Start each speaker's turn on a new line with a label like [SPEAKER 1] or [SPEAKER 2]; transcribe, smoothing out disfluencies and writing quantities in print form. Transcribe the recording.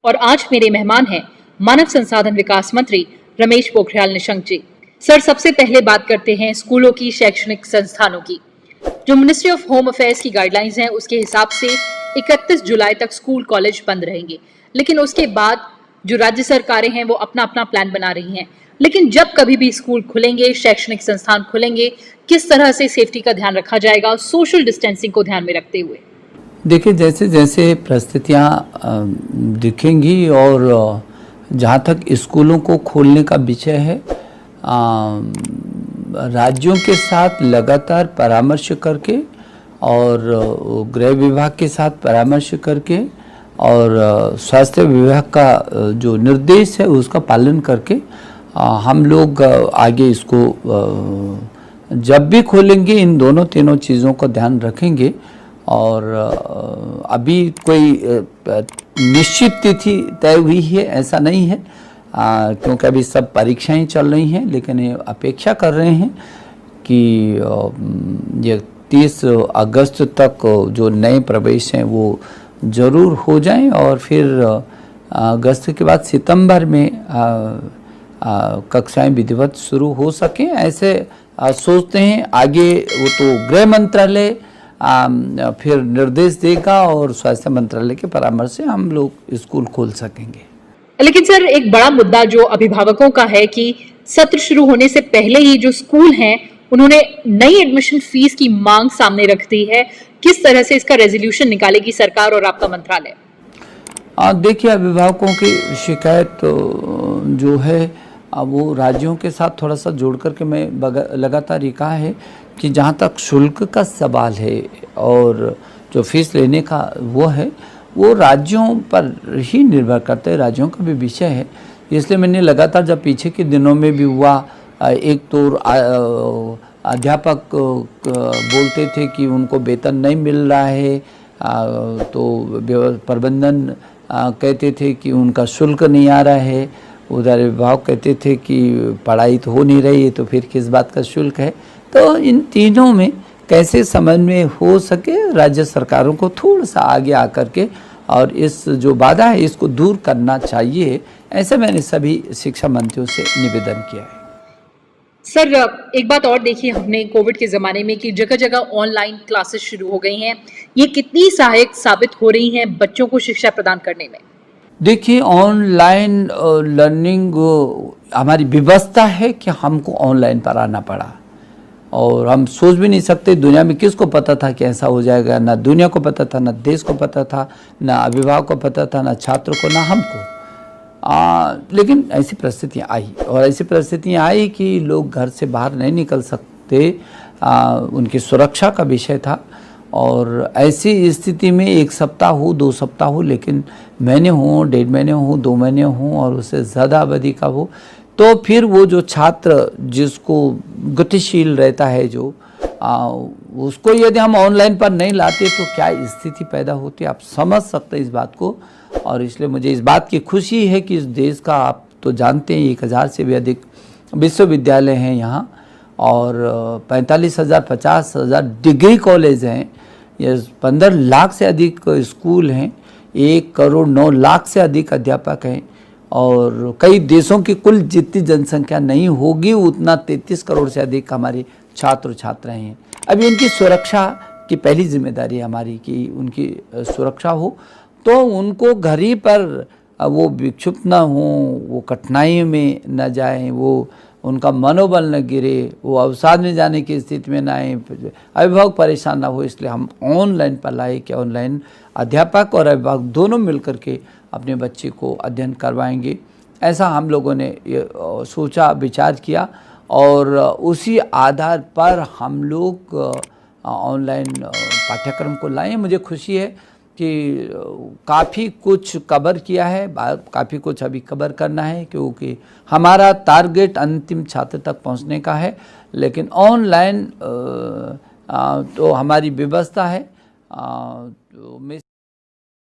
[SPEAKER 1] और आज मेरे मेहमान हैं मानव संसाधन विकास मंत्री रमेश पोखरियाल निशंक जी। सर, सबसे पहले बात करते हैं स्कूलों की, शैक्षणिक संस्थानों की। जो मिनिस्ट्री ऑफ होम अफेयर्स की गाइडलाइंस हैं उसके हिसाब से 31 जुलाई तक स्कूल कॉलेज बंद रहेंगे, लेकिन उसके बाद जो राज्य सरकारें हैं वो अपना अपना प्लान बना रही हैं। लेकिन जब कभी भी स्कूल खुलेंगे, शैक्षणिक संस्थान खुलेंगे, किस तरह से सेफ्टी का ध्यान रखा जाएगा, सोशल डिस्टेंसिंग को ध्यान में रखते हुए?
[SPEAKER 2] देखिए, जैसे जैसे परिस्थितियाँ दिखेंगी और जहाँ तक स्कूलों को खोलने का विषय है, राज्यों के साथ लगातार परामर्श करके और गृह विभाग के साथ परामर्श करके और स्वास्थ्य विभाग का जो निर्देश है उसका पालन करके हम लोग आगे इसको जब भी खोलेंगे इन दोनों तीनों चीज़ों का ध्यान रखेंगे। और अभी कोई निश्चित तिथि तय हुई है ऐसा नहीं है, क्योंकि अभी सब परीक्षाएं चल रही हैं, लेकिन ये अपेक्षा कर रहे हैं कि ये 30 अगस्त तक जो नए प्रवेश हैं वो ज़रूर हो जाएं और फिर अगस्त के बाद सितंबर में कक्षाएं विधिवत शुरू हो सकें, ऐसे सोचते हैं। आगे वो तो गृह मंत्रालय फिर निर्देश देगा और स्वास्थ्य मंत्रालय के परामर्श से हम लोग स्कूल खोल सकेंगे।
[SPEAKER 1] लेकिन सर, एक बड़ा मुद्दा जो अभिभावकों का है कि सत्र शुरू होने से पहले ही जो स्कूल हैं उन्होंने नई एडमिशन फीस की मांग सामने रख दी है। किस तरह से इसका रेजोल्यूशन निकालेगी सरकार और आपका मंत्रालय?
[SPEAKER 2] देखिए, अभिभावकों की शिकायत जो है वो राज्यों के साथ थोड़ा सा जोड़ करके मैं लगातार ये कहा है कि जहाँ तक शुल्क का सवाल है और जो फीस लेने का वो है, वो राज्यों पर ही निर्भर करता है, राज्यों का भी विषय है। इसलिए मैंने लगातार, जब पीछे के दिनों में भी हुआ, एक तो अध्यापक बोलते थे कि उनको वेतन नहीं मिल रहा है, तो प्रबंधन कहते थे कि उनका शुल्क नहीं आ रहा है, उधर विभाग कहते थे कि पढ़ाई तो हो नहीं रही है तो फिर किस बात का शुल्क है। तो इन तीनों में कैसे समन्वय हो सके, राज्य सरकारों को थोड़ा सा आगे आकर के और इस जो बाधा है इसको दूर करना चाहिए, ऐसे मैंने सभी शिक्षा मंत्रियों से निवेदन किया है।
[SPEAKER 1] सर, एक बात और देखिए, हमने कोविड के ज़माने में कि जगह जगह ऑनलाइन क्लासेस शुरू हो गई हैं, ये कितनी सहायक साबित हो रही हैं बच्चों को शिक्षा प्रदान करने में?
[SPEAKER 2] देखिए, ऑनलाइन लर्निंग हमारी व्यवस्था है कि हमको ऑनलाइन पढ़ाना पड़ा और हम सोच भी नहीं सकते, दुनिया में किसको पता था कि ऐसा हो जाएगा? ना दुनिया को पता था, ना देश को पता था, ना अभिभावक को पता था, ना छात्र को, ना हमको। लेकिन ऐसी परिस्थितियाँ आई और ऐसी परिस्थितियाँ आई कि लोग घर से बाहर नहीं निकल सकते, उनकी सुरक्षा का विषय था। और ऐसी स्थिति में 1 सप्ताह हो, 2 सप्ताह हो, लेकिन महीने हों, 1.5 महीने हों, 2 महीने हों और उससे ज़्यादा अवधि का हो, तो फिर वो जो छात्र जिसको गतिशील रहता है जो उसको यदि हम ऑनलाइन पर नहीं लाते तो क्या स्थिति पैदा होती है, आप समझ सकते हैं इस बात को। और इसलिए मुझे इस बात की खुशी है कि इस देश का, आप तो जानते हैं, 1000 से भी अधिक विश्वविद्यालय हैं यहाँ और 45,000 50,000 डिग्री कॉलेज हैं, ये 15 लाख से अधिक स्कूल हैं, 1 करोड़ 9 लाख से अधिक अध्यापक हैं और कई देशों की कुल जितनी जनसंख्या नहीं होगी उतना 33 करोड़ से अधिक हमारे छात्र छात्राएँ हैं। अभी इनकी सुरक्षा की पहली जिम्मेदारी है हमारी कि उनकी सुरक्षा हो, तो उनको घर ही पर वो विक्षुब्ध ना हों, वो कठिनाई में न जाएं, वो उनका मनोबल न गिरे, वो अवसाद में जाने की स्थिति में ना आए, अभिभावक परेशान ना हो। इसलिए हम ऑनलाइन पर लाए कि ऑनलाइन अध्यापक और अभिभावक दोनों मिलकर के अपने बच्चे को अध्ययन करवाएंगे, ऐसा हम लोगों ने सोचा, विचार किया और उसी आधार पर हम लोग ऑनलाइन पाठ्यक्रम को लाए। मुझे खुशी है कि काफ़ी कुछ कवर किया है, काफ़ी कुछ अभी कवर करना है, क्योंकि हमारा टारगेट अंतिम छात्र तक पहुंचने का है। लेकिन ऑनलाइन तो हमारी व्यवस्था है। तो